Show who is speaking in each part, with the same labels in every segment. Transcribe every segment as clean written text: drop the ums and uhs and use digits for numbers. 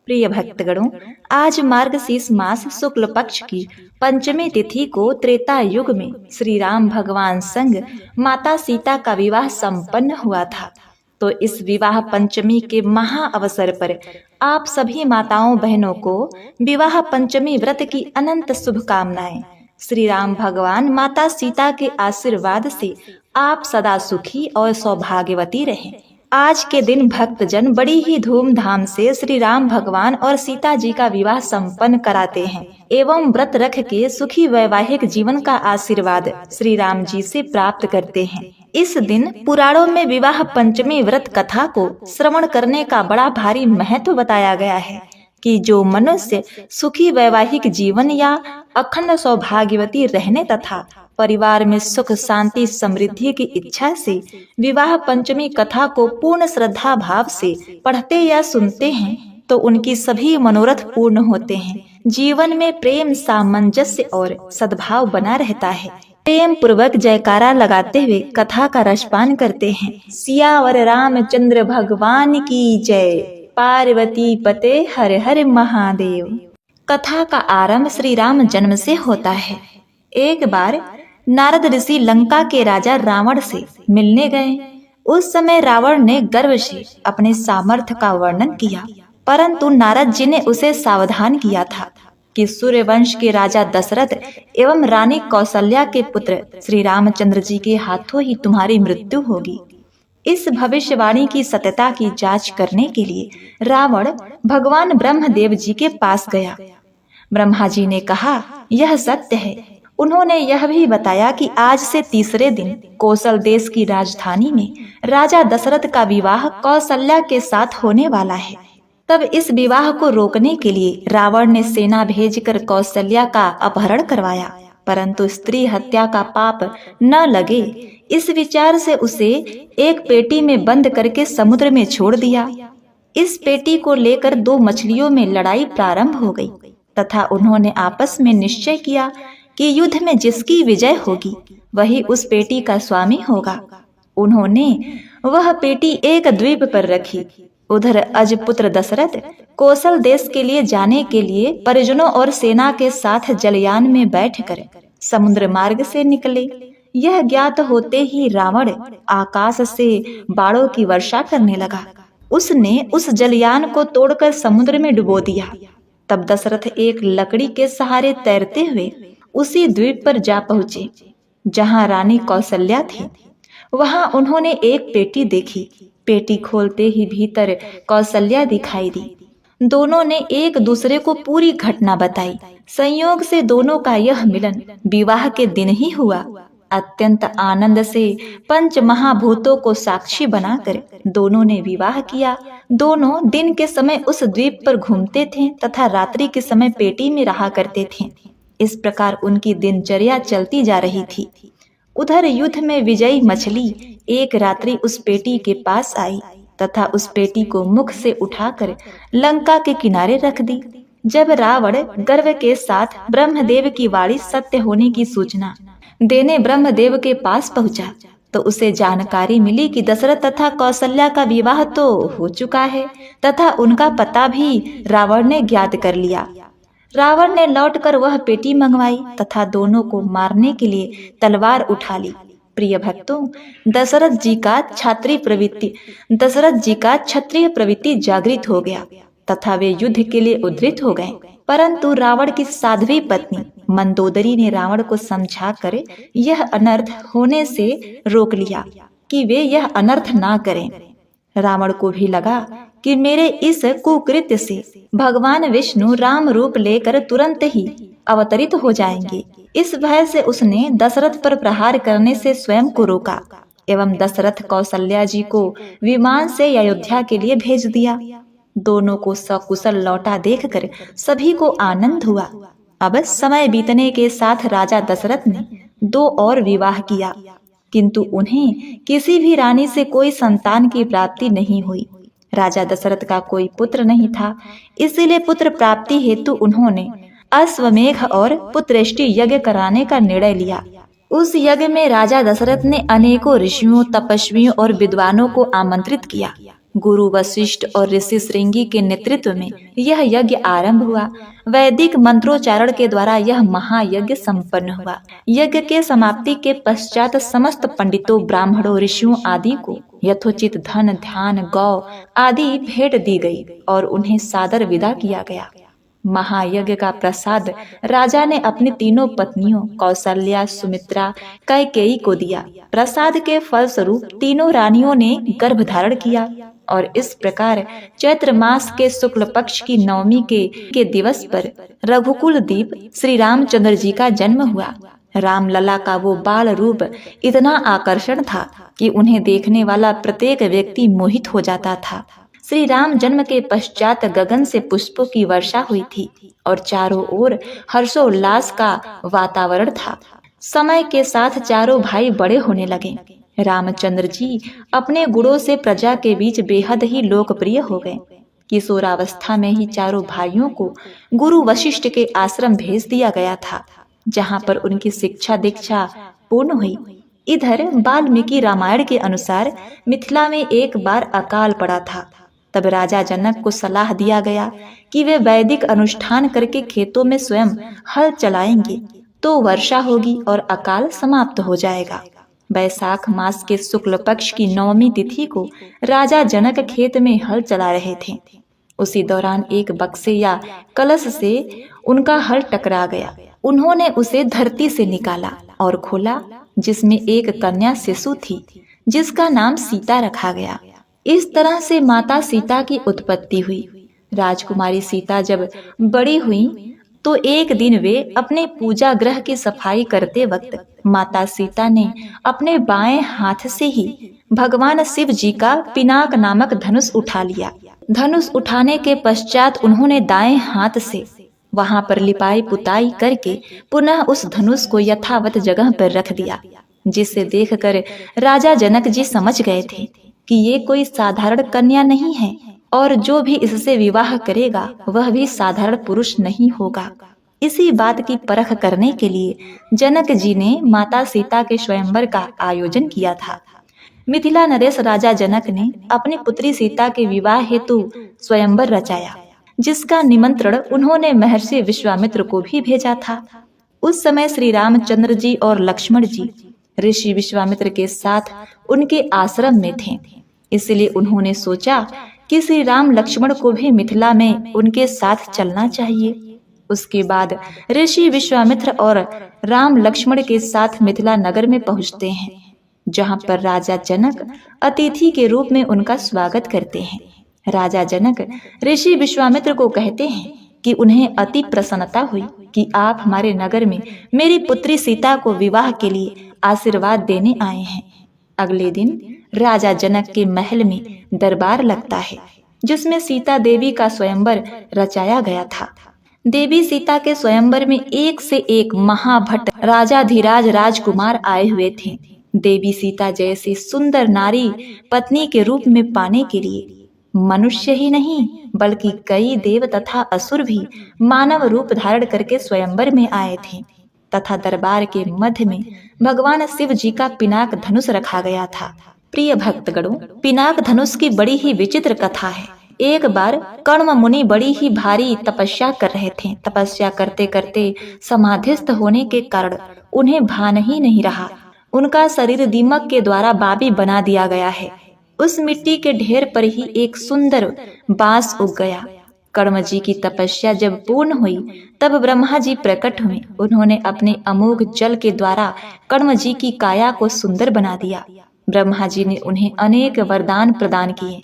Speaker 1: प्रिय भक्तगणों, आज मार्गशीर्ष मास शुक्ल पक्ष की पंचमी तिथि को त्रेता युग में श्री राम भगवान संग माता सीता का विवाह संपन्न हुआ था। तो इस विवाह पंचमी के महा अवसर पर आप सभी माताओं बहनों को विवाह पंचमी व्रत की अनंत शुभकामनाएं। श्री राम भगवान माता सीता के आशीर्वाद से आप सदा सुखी और सौभाग्यवती रहें। आज के दिन भक्तजन बड़ी ही धूमधाम से श्री राम भगवान और सीता जी का विवाह संपन्न कराते हैं एवं व्रत रख के सुखी वैवाहिक जीवन का आशीर्वाद श्री राम जी से प्राप्त करते हैं। इस दिन पुराणों में विवाह पंचमी व्रत कथा को श्रवण करने का बड़ा भारी महत्व बताया गया है कि जो मनुष्य सुखी वैवाहिक जीवन या अखंड सौभाग्यवती रहने तथा परिवार में सुख शांति समृद्धि की इच्छा से विवाह पंचमी कथा को पूर्ण श्रद्धा भाव से पढ़ते या सुनते हैं तो उनकी सभी मनोरथ पूर्ण होते हैं। जीवन में प्रेम सामंजस्य और सद्भाव बना रहता है। प्रेम पूर्वक जयकारा लगाते हुए कथा का रसपान करते हैं। सियावर रामचंद्र भगवान की जय। पार्वती पते हर हर महादेव। कथा का आरंभ श्री राम जन्म से होता है। एक बार नारद ऋषि लंका के राजा रावण से मिलने गए। उस समय रावण ने गर्व से अपने सामर्थ्य का वर्णन किया, परंतु नारद जी ने उसे सावधान किया था कि सूर्यवंश के राजा दशरथ एवं रानी कौशल्या के पुत्र श्री रामचंद्र जी के हाथों ही तुम्हारी मृत्यु होगी। इस भविष्यवाणी की सत्यता की जांच करने के लिए रावण भगवान ब्रह्मदेव जी के पास गया। ब्रह्मा जी ने कहा, यह सत्य है। उन्होंने यह भी बताया कि आज से तीसरे दिन कौशल देश की राजधानी में राजा दशरथ का विवाह कौशल्या के साथ होने वाला है। तब इस विवाह को रोकने के लिए रावण ने सेना भेजकर कौशल्या का अपहरण करवाया, परंतु स्त्री हत्या का पाप न लगे इस विचार से उसे एक पेटी में बंद करके समुद्र में छोड़ दिया। इस पेटी को लेकर दो मछलियों में लड़ाई प्रारंभ हो गई तथा उन्होंने आपस में निश्चय किया कि युद्ध में जिसकी विजय होगी वही उस पेटी का स्वामी होगा। उन्होंने वह पेटी एक द्वीप पर रखी। उधर अजपुत्र दशरथ कौशल देश के लिए जाने के लिए परिजनों और सेना के साथ जलयान में बैठकर समुद्र मार्ग से निकले। यह ज्ञात होते ही रावण आकाश से बाणों की वर्षा करने लगा। उसने उस जलयान को तोड़कर समुद्र में डुबो दिया। तब दशरथ एक लकड़ी के सहारे तैरते हुए उसी द्वीप पर जा पहुंचे जहां रानी कौशल्या थी। वहां उन्होंने एक पेटी देखी। पेटी खोलते ही भीतर कौशल्या दिखाई दी। दोनों ने एक दूसरे को पूरी घटना बताई। संयोग से दोनों का यह मिलन विवाह के दिन ही हुआ। अत्यंत आनंद से पंच महाभूतों को साक्षी बनाकर दोनों ने विवाह किया। दोनों दिन के समय उस द्वीप पर घूमते थे तथा रात्रि के समय पेटी में रहा करते थे। इस प्रकार उनकी दिनचर्या चलती जा रही थी। उधर युद्ध में विजयी मछली एक रात्रि उस पेटी के पास आई तथा उस पेटी को मुख से उठाकर लंका के किनारे रख दी। जब रावण गर्व के साथ ब्रह्मदेव की वाणी सत्य होने की सूचना देने ब्रह्मदेव के पास पहुंचा तो उसे जानकारी मिली कि दशरथ तथा कौशल्या का विवाह तो हो चुका है तथा उनका पता भी रावण ने ज्ञात कर लिया। रावण ने लौटकर वह पेटी मंगवाई तथा दोनों को मारने के लिए तलवार उठा ली। प्रिय भक्तों, दशरथ जी का क्षत्रिय प्रवृत्ति जागृत हो गया तथा वे युद्ध के लिए उद्धृत हो गए। परंतु रावण की साध्वी पत्नी मंदोदरी ने रावण को समझाकर यह अनर्थ होने से रोक लिया कि वे यह अनर्थ ना करें। रावण को भी लगा कि मेरे इस कुकृत्य से भगवान विष्णु राम रूप लेकर तुरंत ही अवतरित हो जाएंगे। इस भय से उसने दशरथ पर प्रहार करने से स्वयं को रोका एवं दशरथ कौशल्या जी को विमान से अयोध्या के लिए भेज दिया। दोनों को सकुशल लौटा देखकर सभी को आनंद हुआ। अब समय बीतने के साथ राजा दशरथ ने 2 और विवाह किया, किंतु उन्हें किसी भी रानी से कोई संतान की प्राप्ति नहीं हुई। राजा दशरथ का कोई पुत्र नहीं था, इसीलिए पुत्र प्राप्ति हेतु उन्होंने अश्वमेघ और पुत्रेष्टि यज्ञ कराने का निर्णय लिया। उस यज्ञ में राजा दशरथ ने अनेकों ऋषियों, तपस्वियों और विद्वानों को आमंत्रित किया। गुरु वशिष्ठ और ऋषि श्रृंगी के नेतृत्व में यह यज्ञ आरंभ हुआ। वैदिक मंत्रोच्चारण के द्वारा यह महायज्ञ संपन्न हुआ। यज्ञ के समाप्ति के पश्चात समस्त पंडितों, ब्राह्मणों, ऋषियों आदि को यथोचित धन, ध्यान, गौ आदि भेंट दी गई और उन्हें सादर विदा किया गया। महायज्ञ का प्रसाद राजा ने अपनी तीनों पत्नियों कौशल्या, सुमित्रा, कैकेयी को दिया। प्रसाद के फलस्वरूप तीनों रानियों ने गर्भ धारण किया और इस प्रकार चैत्र मास के शुक्ल पक्ष की नवमी के दिवस पर रघुकुल दीप श्री रामचंद्र जी का जन्म हुआ। रामलला का वो बाल रूप इतना आकर्षण था कि उन्हें देखने वाला प्रत्येक व्यक्ति मोहित हो जाता था। श्री राम जन्म के पश्चात गगन से पुष्पों की वर्षा हुई थी और चारों ओर हर्षोल्लास का वातावरण था। समय के साथ चारों भाई बड़े होने लगे। रामचंद्र जी अपने गुणों से प्रजा के बीच बेहद ही लोकप्रिय हो गए। किशोरावस्था में ही चारों भाइयों को गुरु वशिष्ठ के आश्रम भेज दिया गया था, जहाँ पर उनकी शिक्षा दीक्षा पूर्ण हुई। इधर वाल्मीकि रामायण के अनुसार मिथिला में एक बार अकाल पड़ा था। तब राजा जनक को सलाह दिया गया कि वे वैदिक अनुष्ठान करके खेतों में स्वयं हल चलाएंगे तो वर्षा होगी और अकाल समाप्त हो जाएगा। वैशाख मास के शुक्ल पक्ष की नवमी तिथि को राजा जनक खेत में हल चला रहे थे। उसी दौरान एक बक्से या कलश से उनका हल टकरा गया। उन्होंने उसे धरती से निकाला और खोला, जिसमें एक कन्या शिशु थी जिसका नाम सीता रखा गया। इस तरह से माता सीता की उत्पत्ति हुई। राजकुमारी सीता जब बड़ी हुई तो एक दिन वे अपने पूजा गृह की सफाई करते वक्त माता सीता ने अपने बाएं हाथ से ही भगवान शिव जी का पिनाक नामक धनुष उठा लिया। धनुष उठाने के पश्चात उन्होंने दाएं हाथ से वहां पर लिपाई पुताई करके पुनः उस धनुष को यथावत जगह पर रख दिया, जिसे देखकर राजा जनक जी समझ गए थे कि ये कोई साधारण कन्या नहीं है और जो भी इससे विवाह करेगा वह भी साधारण पुरुष नहीं होगा। इसी बात की परख करने के लिए जनक जी ने माता सीता के स्वयंवर का आयोजन किया था। मिथिला नरेश राजा जनक ने अपनी पुत्री सीता के विवाह हेतु स्वयंवर रचाया, जिसका निमंत्रण उन्होंने महर्षि विश्वामित्र को भी भेजा था। उस समय श्री रामचंद्र जी और लक्ष्मण जी ऋषि विश्वामित्र के साथ उनके आश्रम में थे। इसलिए उन्होंने सोचा कि श्री राम लक्ष्मण को भी मिथिला में उनके साथ चलना चाहिए। उसके बाद ऋषि विश्वामित्र और राम लक्ष्मण के साथ मिथिला नगर में पहुंचते हैं, जहां पर राजा जनक अतिथि के रूप में उनका स्वागत करते हैं। राजा जनक ऋषि विश्वामित्र को कहते हैं कि उन्हें अति प्रसन्नता हुई कि आप हमारे नगर में मेरी पुत्री सीता को विवाह के लिए आशीर्वाद देने आए हैं। अगले दिन राजा जनक के महल में दरबार लगता है, जिसमें सीता देवी का स्वयंवर रचाया गया था। देवी सीता के स्वयंवर में एक से एक महाभट्ट राजाधिराज राजकुमार आए हुए थे। देवी सीता जैसी सुंदर नारी पत्नी के रूप में पाने के लिए मनुष्य ही नहीं बल्कि कई देव तथा असुर भी मानव रूप धारण करके स्वयंवर में आए थे तथा दरबार के मध्य में भगवान शिव जी का पिनाक धनुष रखा गया था। प्रिय भक्तगणों, पिनाक धनुष की बड़ी ही विचित्र कथा है। एक बार कण्व मुनि बड़ी ही भारी तपस्या कर रहे थे। तपस्या करते करते समाधिस्थ होने के कारण उन्हें भान ही नहीं रहा। उनका शरीर दीमक के द्वारा बाबी बना दिया गया है। उस मिट्टी के ढेर पर ही एक सुंदर बांस उग गया। कण्व जी की तपस्या जब पूर्ण हुई तब ब्रह्मा जी प्रकट हुए। उन्होंने अपने अमोघ जल के द्वारा कण्व जी की काया को सुंदर बना दिया। ब्रह्मा जी ने उन्हें अनेक वरदान प्रदान किए।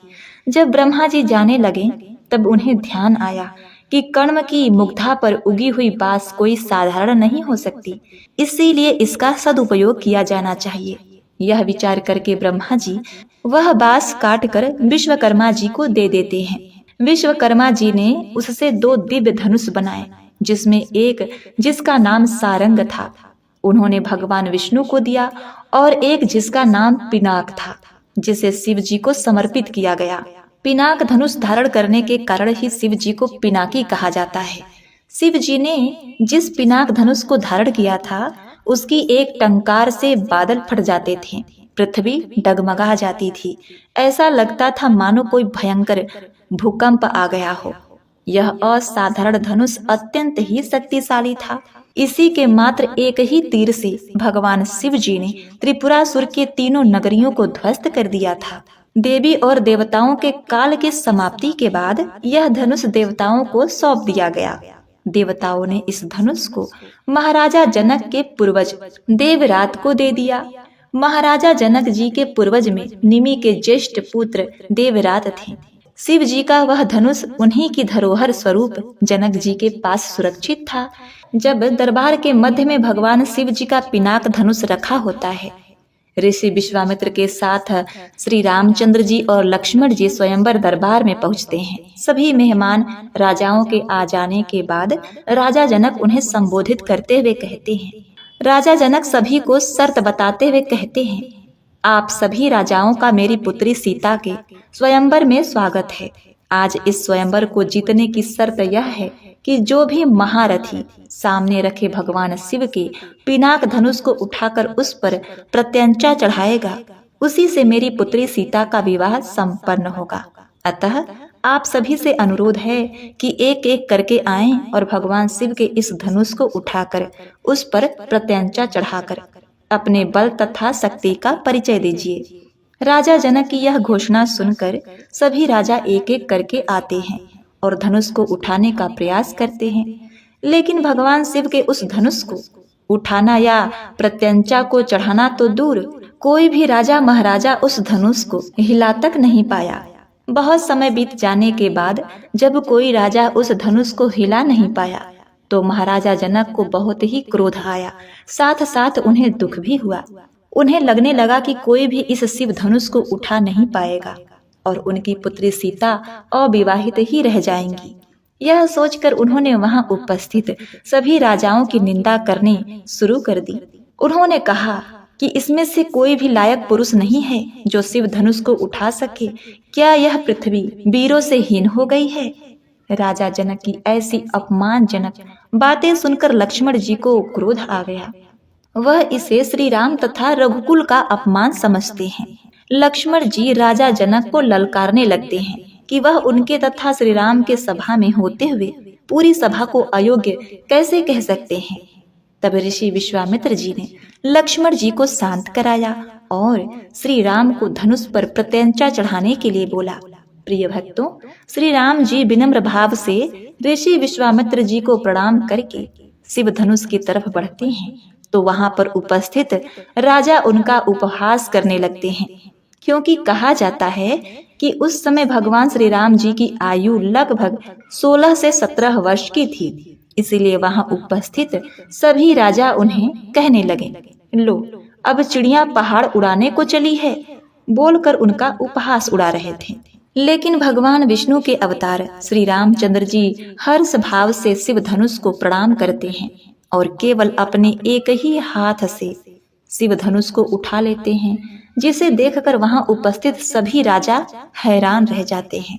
Speaker 1: जब ब्रह्मा जी जाने लगे तब उन्हें ध्यान आया कि कण्व की मुग्धा पर उगी हुई बांस कोई साधारण नहीं हो सकती, इसीलिए इसका सदुपयोग किया जाना चाहिए। यह विचार करके ब्रह्मा जी वह बांस काट कर विश्वकर्मा जी को दे देते हैं। विश्वकर्मा जी ने उससे 2 दिव्य धनुष बनाए, जिसमें एक जिसका नाम सारंग था उन्होंने भगवान विष्णु को दिया और एक जिसका नाम पिनाक था जिसे शिव जी को समर्पित किया गया। पिनाक धनुष धारण करने के कारण ही शिव जी को पिनाकी कहा जाता है। शिव जी ने जिस पिनाक धनुष को धारण किया था उसकी एक टंकार से बादल फट जाते थे पृथ्वी डगमगा जाती थी। ऐसा लगता था मानो कोई भयंकर भूकंप आ गया हो। यह असाधारण धनुष अत्यंत ही शक्तिशाली था। इसी के मात्र एक ही तीर से भगवान शिव जी ने त्रिपुरासुर के तीनों नगरियों को ध्वस्त कर दिया था। देवी और देवताओं के काल की समाप्ति के बाद यह धनुष देवताओं को सौंप दिया गया। देवताओं ने इस धनुष को महाराजा जनक के पूर्वज देवरात को दे दिया। महाराजा जनक जी के पूर्वज में निमि के ज्येष्ठ पुत्र देवरात थे। शिव जी का वह धनुष उन्हीं की धरोहर स्वरूप जनक जी के पास सुरक्षित था। जब दरबार के मध्य में भगवान शिव जी का पिनाक धनुष रखा होता है, ऋषि विश्वामित्र के साथ श्री रामचंद्र जी और लक्ष्मण जी स्वयंवर दरबार में पहुंचते हैं। सभी मेहमान राजाओं के आ जाने के बाद राजा जनक उन्हें संबोधित करते हुए कहते हैं। राजा जनक सभी को शर्त बताते हुए कहते हैं, आप सभी राजाओं का मेरी पुत्री सीता के स्वयंवर में स्वागत है। आज इस स्वयंवर को जीतने की शर्त यह है कि जो भी महारथी सामने रखे भगवान शिव के पिनाक धनुष को उठाकर उस पर प्रत्यंचा चढ़ाएगा, उसी से मेरी पुत्री सीता का विवाह संपन्न होगा। अतः आप सभी से अनुरोध है कि एक एक करके आएं और भगवान शिव के इस धनुष को उठाकर उस पर प्रत्यंचा चढ़ाकर अपने बल तथा शक्ति का परिचय दीजिए। राजा जनक की यह घोषणा सुनकर सभी राजा एक एक करके आते हैं और धनुष को उठाने का प्रयास करते हैं, लेकिन भगवान शिव के उस धनुष को उठाना या प्रत्यंचा को चढ़ाना तो दूर, कोई भी राजा महाराजा उस धनुष को हिला तक नहीं पाया। बहुत समय बीत जाने के बाद जब कोई राजा उस धनुष को हिला नहीं पाया तो महाराजा जनक को बहुत ही क्रोध आया, साथ साथ उन्हें दुख भी हुआ। उन्हें लगने लगा कि कोई भी इस शिव धनुष को उठा नहीं पाएगा और उनकी पुत्री सीता अविवाहित ही रह जाएंगी। यह सोचकर उन्होंने वहां उपस्थित सभी राजाओं की निंदा करनी शुरू कर दी। उन्होंने कहा कि इसमें से कोई भी लायक पुरुष नहीं है जो शिव धनुष को उठा सके। क्या यह पृथ्वी वीरों से हीन हो गई है? राजा जनक की ऐसी अपमानजनक बातें सुनकर लक्ष्मण जी को क्रोध आ गया। वह इसे श्री राम तथा रघुकुल का अपमान समझते हैं। लक्ष्मण जी राजा जनक को ललकारने लगते हैं कि वह उनके तथा श्री राम के सभा में होते हुए पूरी सभा को अयोग्य कैसे कह सकते हैं। तब ऋषि विश्वामित्र जी ने लक्ष्मण जी को शांत कराया और श्री राम को धनुष पर प्रत्यंचा चढ़ाने के लिए बोला। प्रिय भक्तों, श्री राम जी विनम्र भाव से ऋषि विश्वामित्र जी को प्रणाम करके शिव धनुष की तरफ बढ़ते हैं तो वहां पर उपस्थित राजा उनका उपहास करने लगते हैं, क्योंकि कहा जाता है कि उस समय भगवान श्री राम जी की आयु लगभग 16 से 17 वर्ष की थी। इसीलिए वहां उपस्थित सभी राजा उन्हें कहने लगे, लो अब चिड़िया पहाड़ उड़ाने को चली है, बोलकर उनका उपहास उड़ा रहे थे। लेकिन भगवान विष्णु के अवतार श्री रामचंद्र जी हर्ष भाव से शिव धनुष को प्रणाम करते हैं और केवल अपने एक ही हाथ से शिव धनुष को उठा लेते हैं, जिसे देखकर वहां उपस्थित सभी राजा हैरान रह जाते हैं।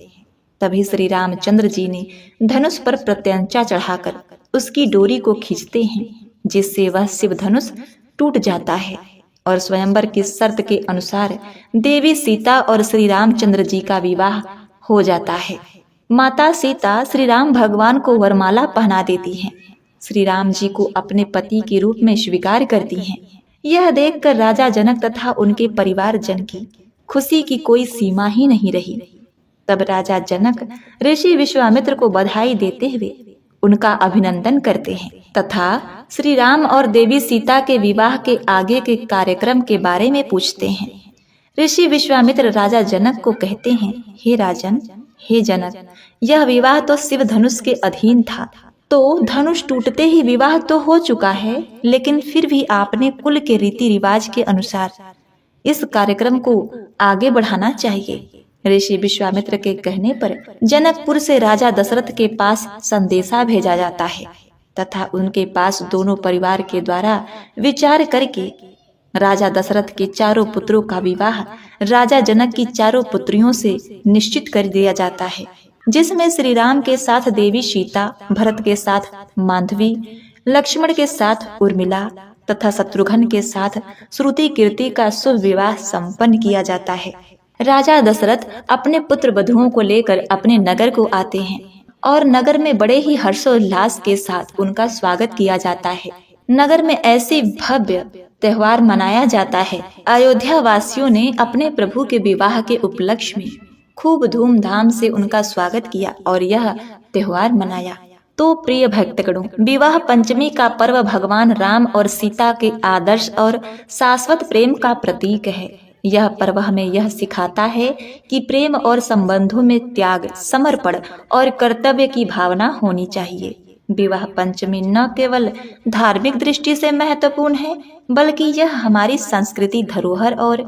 Speaker 1: तभी श्री रामचंद्र जी ने धनुष पर प्रत्यंचा चढ़ाकर उसकी डोरी को खींचते हैं, जिससे वह शिव धनुष टूट जाता है और स्वयंवर की शर्त के अनुसार देवी सीता और श्री रामचंद्र जी का विवाह हो जाता है। माता सीता श्री राम भगवान को वरमाला पहना देती हैं, श्री राम जी को अपने पति के रूप में स्वीकार करती हैं। यह देखकर राजा जनक तथा उनके परिवार जन की खुशी की कोई सीमा ही नहीं रही। तब राजा जनक ऋषि विश्वामित्र को बधाई देते हुए उनका अभिनंदन करते हैं तथा श्री राम और देवी सीता के विवाह के आगे के कार्यक्रम के बारे में पूछते हैं। ऋषि विश्वामित्र राजा जनक को कहते हैं, हे राजन, हे जनक, यह विवाह तो शिव धनुष के अधीन था, तो धनुष टूटते ही विवाह तो हो चुका है, लेकिन फिर भी आपने कुल के रीति रिवाज के अनुसार इस कार्यक्रम को आगे बढ़ाना चाहिए। ऋषि विश्वामित्र के कहने पर जनकपुर से राजा दशरथ के पास संदेशा भेजा जाता है तथा उनके पास दोनों परिवार के द्वारा विचार करके राजा दशरथ के चारों पुत्रों का विवाह राजा जनक की चारों पुत्रियों से निश्चित कर दिया जाता है, जिसमें श्री राम के साथ देवी सीता, भरत के साथ मांधवी, लक्ष्मण के साथ उर्मिला, तथा शत्रुघ्न के साथ श्रुति कीर्ति का शुभ विवाह संपन्न किया जाता है। राजा दशरथ अपने पुत्र वधुओं को लेकर अपने नगर को आते हैं और नगर में बड़े ही हर्षोल्लास के साथ उनका स्वागत किया जाता है। नगर में ऐसे भव्य त्योहार मनाया जाता है। अयोध्या वासियों ने अपने प्रभु के विवाह के उपलक्ष्य में खूब धूमधाम से उनका स्वागत किया और यह त्योहार मनाया। तो प्रिय भक्तगणों, विवाह पंचमी का पर्व भगवान राम और सीता के आदर्श और शाश्वत प्रेम का प्रतीक है। यह पर्व हमें यह सिखाता है कि प्रेम और संबंधों में त्याग, समर्पण और कर्तव्य की भावना होनी चाहिए। विवाह पंचमी न केवल धार्मिक दृष्टि से महत्वपूर्ण है, बल्कि यह हमारी संस्कृति, धरोहर और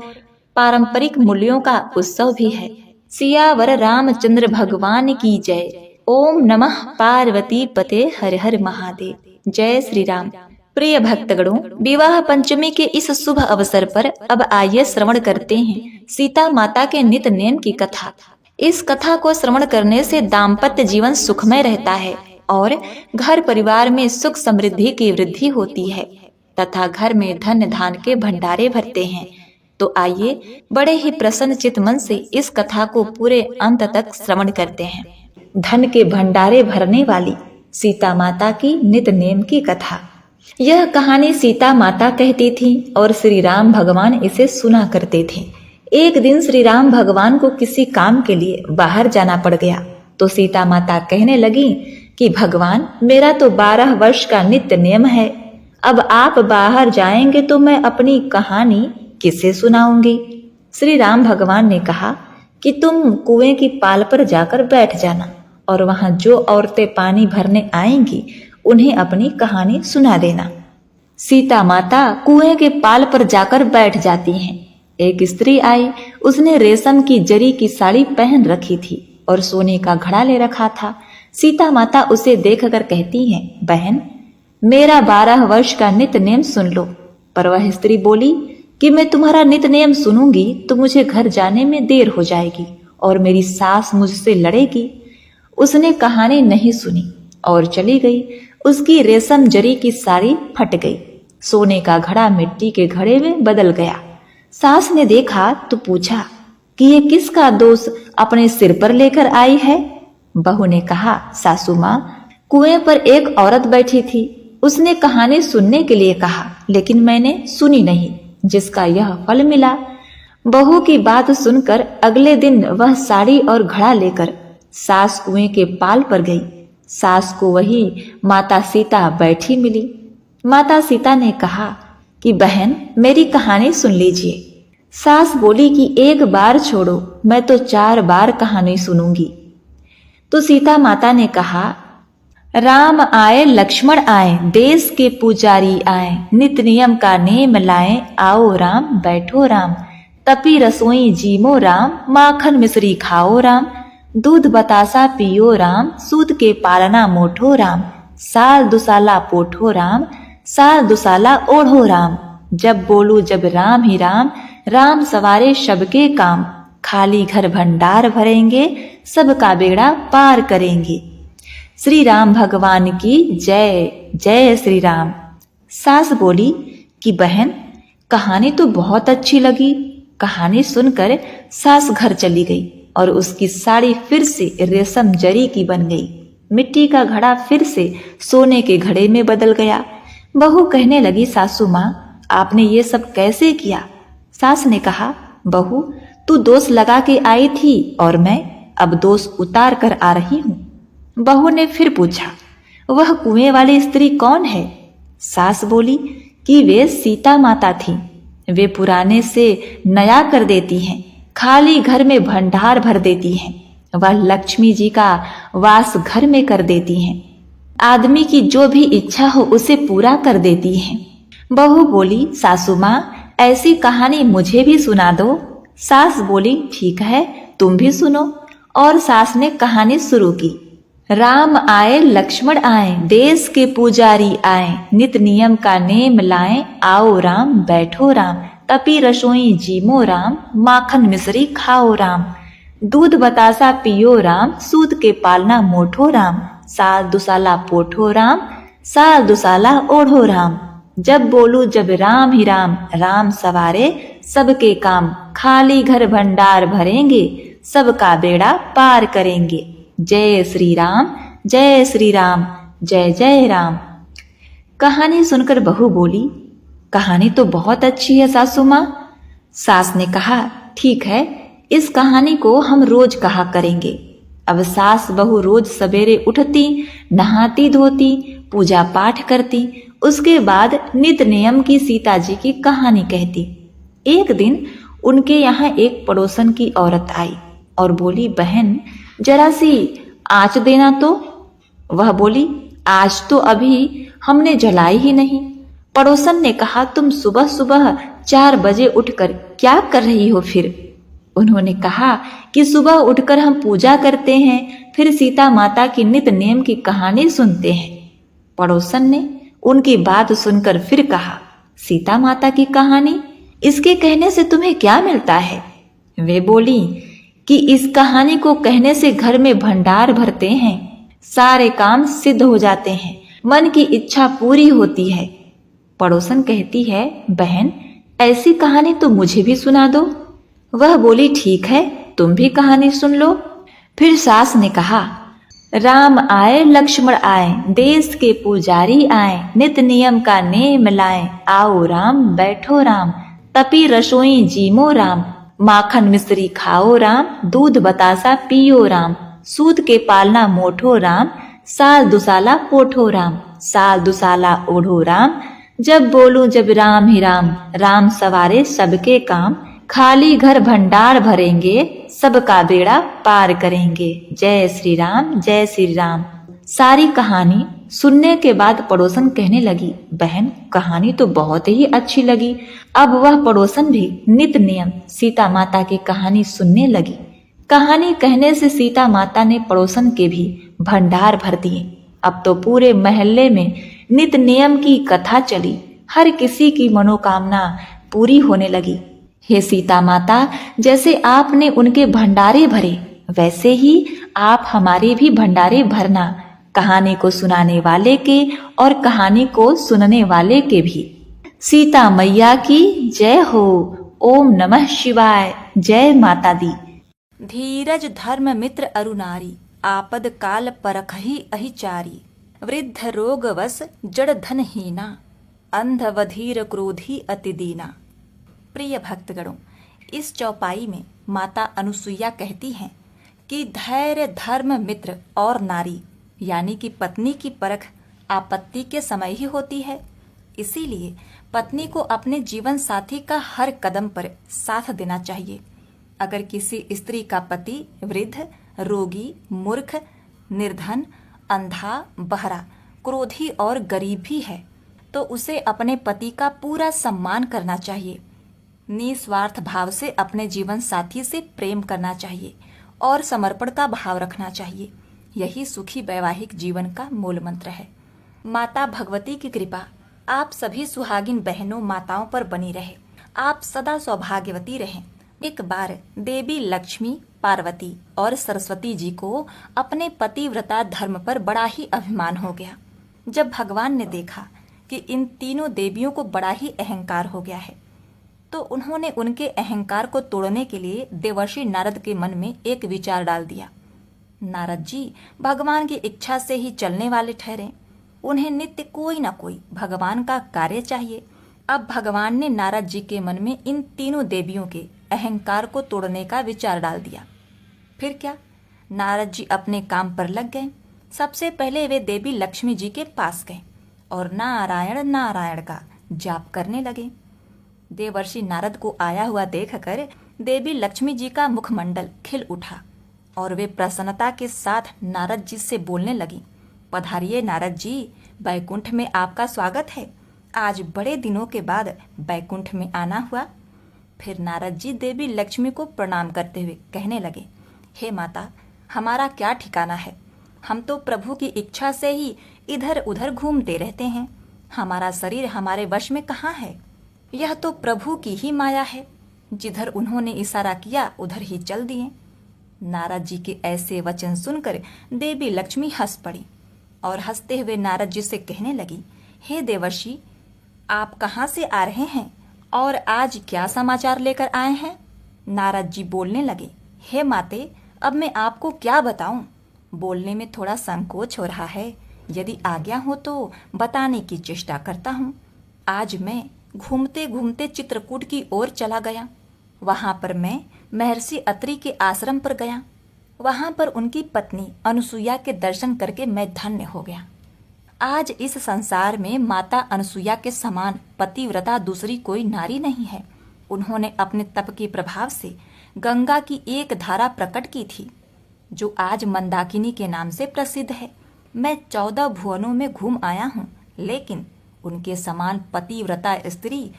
Speaker 1: पारंपरिक मूल्यों का उत्सव भी है। सियावर रामचंद्र भगवान की जय। ओम नमः पार्वती पते हर हर महादेव। जय श्री राम। प्रिय भक्तगणों, विवाह पंचमी के इस शुभ अवसर पर अब आइए श्रवण करते हैं सीता माता के नित नेम की कथा। इस कथा को श्रवण करने से दाम्पत्य जीवन सुखमय रहता है और घर परिवार में सुख समृद्धि की वृद्धि होती है तथा घर में धन धान के भंडारे भरते हैं। तो आइए बड़े ही प्रसन्न चित्त मन से इस कथा को पूरे अंत तक श्रवण करते हैं। धन के भंडारे भरने वाली सीता माता की नित नेम की कथा। यह कहानी सीता माता कहती थी और श्री राम भगवान इसे सुना करते थे। एक दिन श्री राम भगवान को किसी काम के लिए बाहर जाना पड़ गया तो सीता माता कहने लगी कि भगवान, मेरा तो 12 वर्ष का नित्य नियम है, अब आप बाहर जाएंगे तो मैं अपनी कहानी किसे सुनाऊंगी। श्री राम भगवान ने कहा कि तुम कुएं की पाल पर जाकर बैठ जाना और वहां जो औरतें पानी भरने आएंगी उन्हें अपनी कहानी सुना देना। सीता माता कुएं के पाल पर जाकर बैठ जाती हैं। एक स्त्री आई, उसने रेशम की जरी की साड़ी पहन रखी थी और सोने का घड़ा ले रखा था। सीता माता उसे देखकर कहती हैं, बहन, मेरा 12 वर्ष का नित नेम सुन लो। पर वह स्त्री बोली कि मैं तुम्हारा नित नेम सुनूंगी तो मुझे घर जाने में देर हो जाएगी और मेरी सास मुझसे लड़ेगी। उसने कहानी नहीं सुनी और चली गई। उसकी रेशम जरी की साड़ी फट गई, सोने का घड़ा मिट्टी के घड़े में बदल गया। सास ने देखा तो पूछा कि ये किसका दोष अपने सिर पर लेकर आई है। बहू ने कहा, सासू माँ, कुएं पर एक औरत बैठी थी, उसने कहानी सुनने के लिए कहा लेकिन मैंने सुनी नहीं, जिसका यह फल मिला। बहू की बात सुनकर अगले दिन वह साड़ी और घड़ा लेकर सास कुएं के पाल पर गई। सास को वही माता सीता बैठी मिली। माता सीता ने कहा कि बहन, मेरी कहानी सुन लीजिए। सास बोली कि एक बार छोड़ो, मैं तो 4 बार कहानी सुनूंगी। तो सीता माता ने कहा, राम आए लक्ष्मण आए, देश के पुजारी आए, नित नियम का नेम लाए, आओ राम बैठो राम, तपी रसोई जीमो राम, माखन मिश्री खाओ राम, दूध बतासा पियो राम, सूत के पालना मोठो राम, साल दुसाला पोठो राम, साल दुसाला ओढ़ो राम, जब बोलू जब राम ही राम, राम सवारे सबके काम, खाली घर भंडार भरेंगे, सबका बेड़ा पार करेंगे। श्री राम भगवान की जय। जय श्री राम। सास बोली कि बहन, कहानी तो बहुत अच्छी लगी। कहानी सुनकर सास घर चली गई और उसकी साड़ी फिर से रेशम जरी की बन गई। मिट्टी का घड़ा फिर से सोने के घड़े में बदल गया। बहू कहने लगी, सासू माँ, आपने ये सब कैसे किया? सास ने कहा, बहू, तू दोष लगा के आई थी और मैं अब दोष उतार कर आ रही हूँ। बहू ने फिर पूछा, वह कुएं वाली स्त्री कौन है? सास बोली कि वे सीता माता थी। वे पुराने से नया कर देती हैं, खाली घर में भंडार भर देती हैं। वह लक्ष्मी जी का वास घर में कर देती हैं। आदमी की जो भी इच्छा हो उसे पूरा कर देती हैं। बहू बोली, सासू माँ, ऐसी कहानी मुझे भी सुना दो। सास बोली, ठीक है, तुम भी सुनो। और सास ने कहानी शुरू की। राम आए लक्ष्मण आए, देश के पुजारी आए, नित नियम का नेम लाए, आओ राम बैठो राम, तपी रसोई जीमो राम, माखन मिश्री खाओ राम, दूध बतासा पियो राम, सूत के पालना मोठो राम, साल दुसाला पोठो राम, साल दुसाला ओढ़ो राम, जब बोलूं जब राम ही राम, राम सवारे सबके काम, खाली घर भंडार भरेंगे, सबका बेड़ा पार करेंगे। जय श्री राम, जय श्री राम, जय जय राम। कहानी सुनकर बहू बोली, कहानी तो बहुत अच्छी है सासू माँ। सास ने कहा, ठीक है, इस कहानी को हम रोज कहा करेंगे। अब सास बहू रोज सवेरे उठती, नहाती धोती, पूजा पाठ करती, उसके बाद नित नियम की सीता जी की कहानी कहती। एक दिन उनके यहाँ एक पड़ोसन की औरत आई और बोली, बहन जरा सी आँच देना तो। वह बोली, आज तो अभी हमने जलाई ही नहीं। पड़ोसन ने कहा, तुम सुबह सुबह 4 बजे उठकर क्या कर रही हो फिर? उन्होंने कहा कि सुबह उठकर हम पूजा करते हैं, फिर सीता माता की नित नियम की कहानी सुनते हैं। पड़ोसन ने उनकी बात सुनकर फिर कहा, सीता माता की कहानी, इसके कहने से तुम्हें क्या मिलता है? वे बोली कि इस कहानी को कहने से घर में भंडार भरते हैं, सारे काम सिद्ध हो जाते हैं, मन की इच्छा पूरी होती है। पड़ोसन कहती है, बहन ऐसी कहानी तो मुझे भी सुना दो। वह बोली, ठीक है, तुम भी कहानी सुन लो। फिर सास ने कहा, राम आए लक्ष्मण आए, देश के पुजारी आए, नित नियम का नेम लाए, आओ राम बैठो राम, तपी रसोई जीमो राम, माखन मिश्री खाओ राम, दूध बतासा पियो राम, सूद के पालना मोठो राम, साल दुसाला पोठो राम, साल दुसाला ओढ़ो राम, जब बोलूं जब राम ही राम, राम सवारे सबके काम, खाली घर भंडार भरेंगे, सबका बेड़ा पार करेंगे। जय श्री राम, जय श्री राम। सारी कहानी सुनने के बाद पड़ोसन कहने लगी, बहन कहानी तो बहुत ही अच्छी लगी। अब वह पड़ोसन भी नित नियम सीता माता की कहानी सुनने लगी। कहानी कहने से सीता माता ने पड़ोसन के भी भंडार भर दिए। अब तो पूरे मोहल्ले में नित नियम की कथा चली, हर किसी की मनोकामना पूरी होने लगी। हे सीता माता, जैसे आपने उनके भंडारे भरे, वैसे ही आप हमारे भी भंडारे भरना, कहानी को सुनाने वाले के और कहानी को सुनने वाले के भी। सीता मैया की जय हो। ओम नमः शिवाय। जय माता दी। धीरज धर्म मित्र अरुनारी, आपद काल परखहि अहिचारी, वृद्ध रोग वश जड़ धन हीना, अंध वधीर क्रोधी अति दीना। प्रिय भक्तगणों, इस चौपाई में माता अनुसुईया कहती हैं कि धैर्य धर्म मित्र और नारी यानी कि पत्नी की परख आपत्ति के समय ही होती है। इसीलिए पत्नी को अपने जीवन साथी का हर कदम पर साथ देना चाहिए। अगर किसी स्त्री का पति वृद्ध, रोगी, मूर्ख, निर्धन, अंधा, बहरा, क्रोधी और गरीब भी है तो उसे अपने पति का पूरा सम्मान करना चाहिए। निस्वार्थ भाव से अपने जीवन साथी से प्रेम करना चाहिए और समर्पण का भाव रखना चाहिए। यही सुखी वैवाहिक जीवन का मूल मंत्र है। माता भगवती की कृपा आप सभी सुहागिन बहनों माताओं पर बनी रहे। आप सदा सौभाग्यवती रहें। एक बार देवी लक्ष्मी, पार्वती और सरस्वती जी को अपने पतिव्रता धर्म पर बड़ा ही अभिमान हो गया। जब भगवान ने देखा कि इन तीनों देवियों को बड़ा ही अहंकार हो गया है तो उन्होंने उनके अहंकार को तोड़ने के लिए देवर्षि नारद के मन में एक विचार डाल दिया। नारद जी भगवान की इच्छा से ही चलने वाले ठहरे। उन्हें नित्य कोई न कोई भगवान का कार्य चाहिए। अब भगवान ने नारद जी के मन में इन तीनों देवियों के अहंकार को तोड़ने का विचार डाल दिया। फिर क्या, नारद जी अपने काम पर लग गए। सबसे पहले वे देवी लक्ष्मी जी के पास गए और नारायण नारायण का जाप करने लगे। देवर्षि नारद को आया हुआ देखकर देवी लक्ष्मी जी का मुखमंडल खिल उठा और वे प्रसन्नता के साथ नारद जी से बोलने लगी, पधारिए नारद जी, बैकुंठ में आपका स्वागत है। आज बड़े दिनों के बाद बैकुंठ में आना हुआ। फिर नारद जी देवी लक्ष्मी को प्रणाम करते हुए कहने लगे, हे माता, हमारा क्या ठिकाना है। हम तो प्रभु की इच्छा से ही इधर उधर घूमते रहते हैं। हमारा शरीर हमारे वश में कहाँ है। यह तो प्रभु की ही माया है। जिधर उन्होंने इशारा किया उधर ही चल दिए। नारद जी के ऐसे वचन सुनकर देवी लक्ष्मी हंस पड़ी और हंसते हुए नारद जी से कहने लगी, हे देवर्षि, आप कहाँ से आ रहे हैं और आज क्या समाचार लेकर आए हैं? नारद जी बोलने लगे, हे माते, अब मैं आपको क्या बताऊं? बोलने में थोड़ा संकोच हो रहा है। यदि आज्ञा हो तो बताने की चेष्टा करता हूँ। आज मैं घूमते घूमते चित्रकूट की ओर चला गया। वहां पर मैं महर्षि अत्रि के आश्रम पर गया। वहां पर उनकी पत्नी अनुसुईया के दर्शन करके मैं धन्य हो गया। आज इस संसार में माता अनुसुईया के समान पतिव्रता दूसरी कोई नारी नहीं है। उन्होंने अपने तप के प्रभाव से गंगा की एक धारा प्रकट की थी, जो आज मंदाकिनी के नाम से प्रसिद्ध है। मैं 14 भुवनों में घूम आया हूँ, लेकिन उनके समान पतिव्रता स्त्री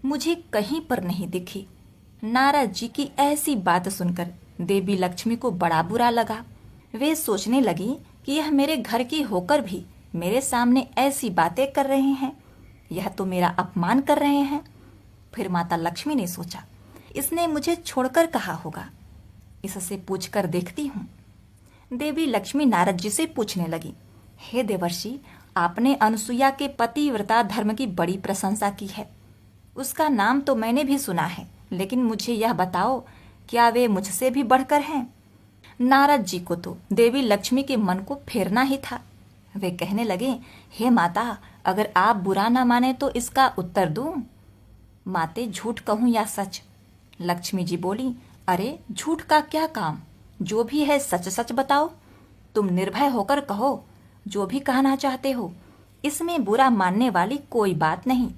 Speaker 1: मुझे कहीं पर नहीं दिखी। नारद जी की ऐसी बात सुनकर देवी लक्ष्मी को बड़ा बुरा लगा। वे सोचने लगी कि यह मेरे घर की होकर भी मेरे सामने ऐसी बातें कर रहे हैं, यह तो मेरा अपमान कर रहे हैं। फिर माता लक्ष्मी ने सोचा, इसने मुझे छोड़कर कहा होगा, इससे पूछकर देखती हूँ। देवी लक्ष्मी नारद जी से पूछने लगी, हे देवर्षि, आपने अनुसुईया के पतिव्रता धर्म की बड़ी प्रशंसा की है। उसका नाम तो मैंने भी सुना है, लेकिन मुझे यह बताओ, क्या वे मुझसे भी बढ़कर हैं? नारद जी को तो देवी लक्ष्मी के मन को फेरना ही था। वे कहने लगे, हे माता, अगर आप बुरा ना माने तो इसका उत्तर दूं? माते, झूठ कहूं या सच? लक्ष्मी जी बोली, अरे झूठ का क्या काम, जो भी है सच सच बताओ। तुम निर्भय होकर कहो, जो भी कहना चाहते हो, इसमें बुरा मानने वाली कोई बात नहीं।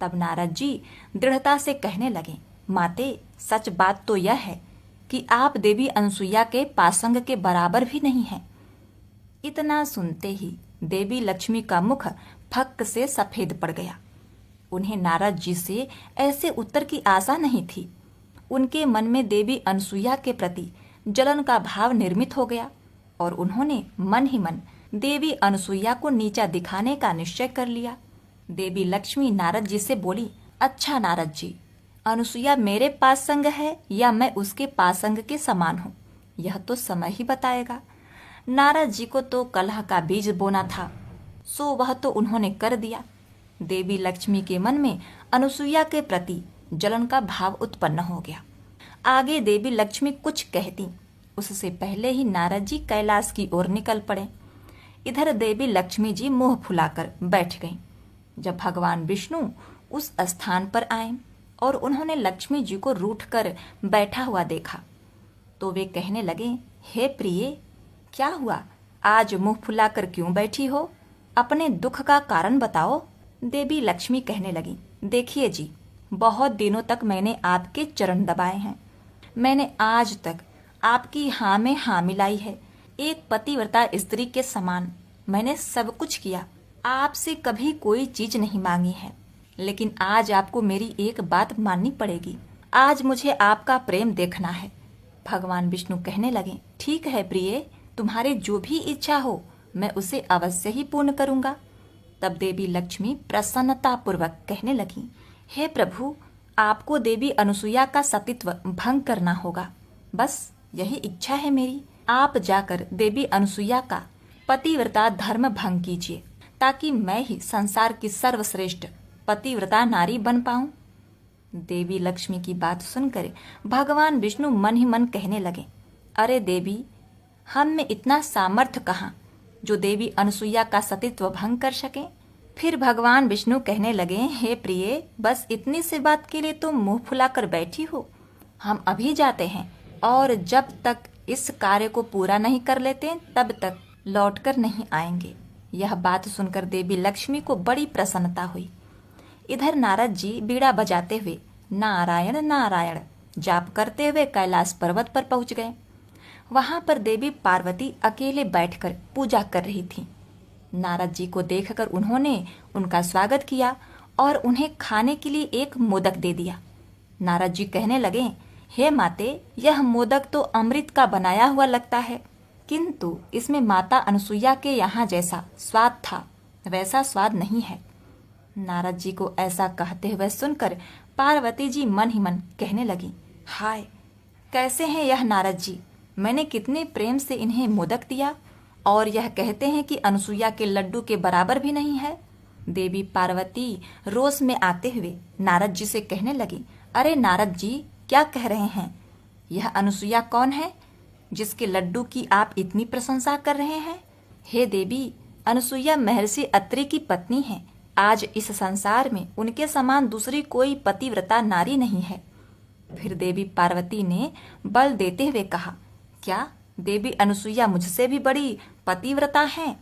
Speaker 1: तब नारद जी दृढ़ता से कहने लगे, माते, सच बात तो यह है कि आप देवी अनुसुईया के पासंग के बराबर भी नहीं हैं। इतना सुनते ही देवी लक्ष्मी का मुख फक्क से सफेद पड़ गया। उन्हें नारद जी से ऐसे उत्तर की आशा नहीं थी। उनके मन में देवी अनुसुईया के प्रति जलन का भाव निर्मित हो गया और उन्होंने मन ही मन देवी अनुसुईया को नीचा दिखाने का निश्चय कर लिया। देवी लक्ष्मी नारद जी से बोली, अच्छा नारद जी, अनुसुईया मेरे पासंग है या मैं उसके पासंग के समान हूँ, यह तो समय ही बताएगा। नारद जी को तो कलह का बीज बोना था, सो वह तो उन्होंने कर दिया। देवी लक्ष्मी के मन में अनुसुईया के प्रति जलन का भाव उत्पन्न हो गया। आगे देवी लक्ष्मी कुछ कहती, उससे पहले ही नारद जी कैलाश की ओर निकल पड़े। इधर देवी लक्ष्मी जी मुंह फुलाकर बैठ गईं। जब भगवान विष्णु उस स्थान पर आए और उन्होंने लक्ष्मी जी को रूठ कर बैठा हुआ देखा, तो वे कहने लगे, हे प्रिय, क्या हुआ? आज मुंह फुलाकर क्यों बैठी हो? अपने दुख का कारण बताओ। देवी लक्ष्मी कहने लगी, देखिए जी, बहुत दिनों तक मैंने आपके चरण दबाए हैं। मैंने आज तक आपकी हाँ में हाँ मिलाई है। एक पतिव्रता स्त्री के समान मैंने सब कुछ किया, आपसे कभी कोई चीज नहीं मांगी है। लेकिन आज आपको मेरी एक बात माननी पड़ेगी। आज मुझे आपका प्रेम देखना है। भगवान विष्णु कहने लगे, ठीक है प्रिय, तुम्हारी जो भी इच्छा हो मैं उसे अवश्य ही पूर्ण करूंगा। तब देवी लक्ष्मी प्रसन्नता पूर्वक कहने लगी, हे प्रभु, आपको देवी अनुसुईया का सतीत्व भंग करना होगा। बस यही इच्छा है मेरी। आप जाकर देवी अनुसुईया का पतिव्रता धर्म भंग कीजिए, ताकि मैं ही संसार की सर्वश्रेष्ठ पतिव्रता नारी बन पाऊं। देवी लक्ष्मी की बात सुनकर भगवान विष्णु मन ही मन कहने लगे, अरे देवी, हम में इतना सामर्थ्य कहाँ जो देवी अनुसुईया का सतीत्व भंग कर सके। फिर भगवान विष्णु कहने लगे, हे प्रिय, बस इतनी सी बात के लिए तुम मुंह फुलाकर बैठी हो। हम अभी जाते हैं और जब तक इस कार्य को पूरा नहीं कर लेते तब तक लौटकर नहीं आएंगे। यह बात सुनकर देवी लक्ष्मी को बड़ी प्रसन्नता हुई। इधर नारद जी बीड़ा बजाते हुए नारायण नारायण जाप करते हुए कैलाश पर्वत पर पहुंच गए। वहां पर देवी पार्वती अकेले बैठकर पूजा कर रही थी। नारद जी को देखकर उन्होंने उनका स्वागत किया और उन्हें खाने के लिए एक मोदक दे दिया। नारद जी कहने लगे, हे माते, यह मोदक तो अमृत का बनाया हुआ लगता है, किंतु इसमें माता अनुसुईया के यहाँ जैसा स्वाद था वैसा स्वाद नहीं है। नारद जी को ऐसा कहते हुए सुनकर पार्वती जी मन ही मन कहने लगी, हाय, कैसे हैं यह नारद जी, मैंने कितने प्रेम से इन्हें मोदक दिया और यह कहते हैं कि अनुसुईया के लड्डू के बराबर भी नहीं है। देवी पार्वती रोष में आते हुए नारद जी से कहने लगी, अरे नारद जी, क्या कह रहे हैं? यह अनुसुईया कौन है जिसके लड्डू की आप इतनी प्रशंसा कर रहे हैं? हे देवी, अनुसुईया महर्षि अत्रि की पत्नी है। आज इस संसार में उनके समान दूसरी कोई पतिव्रता नारी नहीं है। फिर देवी पार्वती ने बल देते हुए कहा, क्या देवी अनुसुईया मुझसे भी बड़ी पतिव्रता हैं?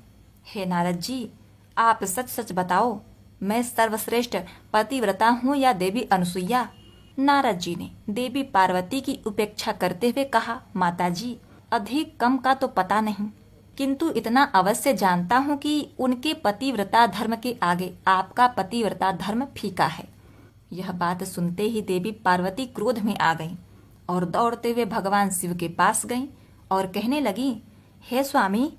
Speaker 1: हे नारद जी, आप सच सच बताओ, मैं सर्वश्रेष्ठ पतिव्रता हूँ या देवी अनुसुईया? नारद जी ने देवी पार्वती की उपेक्षा करते हुए कहा, माताजी, अधिक कम का तो पता नहीं, किंतु इतना अवश्य जानता हूँ कि उनके पतिव्रता धर्म के आगे आपका पतिव्रता धर्म फीका है। यह बात सुनते ही देवी पार्वती क्रोध में आ गईं और दौड़ते हुए भगवान शिव के पास गईं और कहने लगी, हे स्वामी,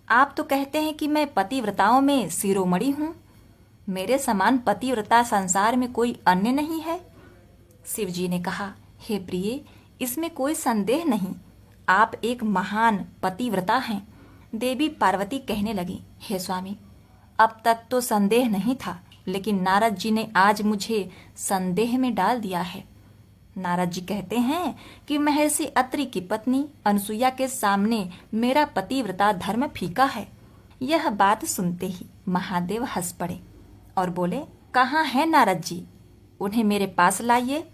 Speaker 1: आप तो कहते हैं कि मैं पतिव्रताओं में शिरोमणि हूँ। मेरे समान पतिव्रता संसार में कोई अन्य नहीं है। शिव जी ने कहा, हे प्रिय, इसमें कोई संदेह नहीं, आप एक महान पतिव्रता हैं। देवी पार्वती कहने लगी, हे स्वामी, अब तक तो संदेह नहीं था, लेकिन नारद जी ने आज मुझे संदेह में डाल दिया है। नारद जी कहते हैं कि महर्षि अत्रि की पत्नी अनुसुईया के सामने मेरा पतिव्रता धर्म फीका है। यह बात सुनते ही महादेव हंस पड़े और बोले, कहाँ है नारद जी? उन्हें मेरे पास लाइए।